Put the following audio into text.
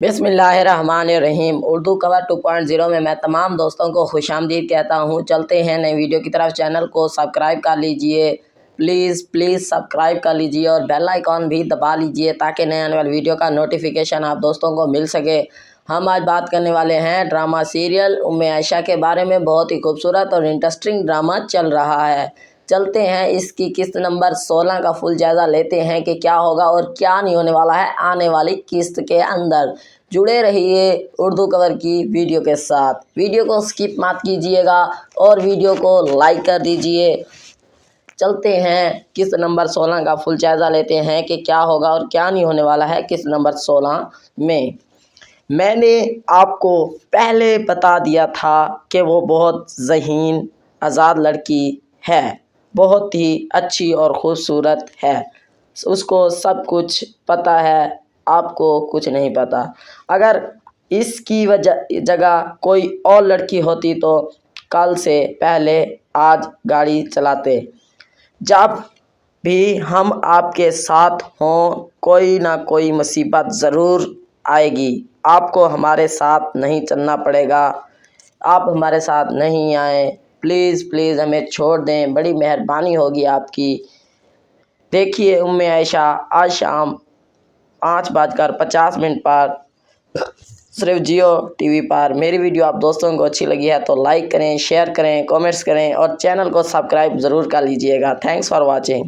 बिस्मिल्लाहिर्रहमानिर्रहीम। उर्दू कवर 2.0 में मैं तमाम दोस्तों को खुशामदीद कहता हूँ। चलते हैं नई वीडियो की तरफ। चैनल को सब्सक्राइब कर लीजिए, प्लीज़ सब्सक्राइब कर लीजिए और बेल आइकॉन भी दबा लीजिए ताकि नए आने वाली वीडियो का नोटिफिकेशन आप दोस्तों को मिल सके। हम आज बात करने वाले हैं ड्रामा सीरियल उम्मे आयशा के बारे में। बहुत ही खूबसूरत और इंटरेस्टिंग ड्रामा चल रहा है। चलते हैं इसकी किस्त नंबर 16 का फुल जायज़ा लेते हैं कि क्या होगा और क्या नहीं होने वाला है आने वाली किस्त के अंदर। जुड़े रहिए उर्दू कवर की वीडियो के साथ। वीडियो को स्किप मत कीजिएगा और वीडियो को लाइक कर दीजिए। चलते हैं किस्त नंबर 16 का फुल जायज़ा लेते हैं कि क्या होगा और क्या नहीं होने वाला है किस्त नंबर 16 में। मैंने आपको पहले बता दिया था कि वो बहुत ज़हीन आज़ाद लड़की है, बहुत ही अच्छी और ख़ूबसूरत है। उसको सब कुछ पता है, आपको कुछ नहीं पता। अगर इसकी जगह कोई और लड़की होती तो कल से पहले आज गाड़ी चलाते। जब भी हम आपके साथ हों कोई ना कोई मुसीबत ज़रूर आएगी। आपको हमारे साथ नहीं चलना पड़ेगा। आप हमारे साथ नहीं आए, प्लीज़ हमें छोड़ दें, बड़ी मेहरबानी होगी आपकी। देखिए उम्मे आयशा आज शाम 5:50 पर सिर्फ जियो टीवी पर। मेरी वीडियो आप दोस्तों को अच्छी लगी है तो लाइक करें, शेयर करें, कमेंट्स करें और चैनल को सब्सक्राइब ज़रूर कर लीजिएगा। Thanks for watching.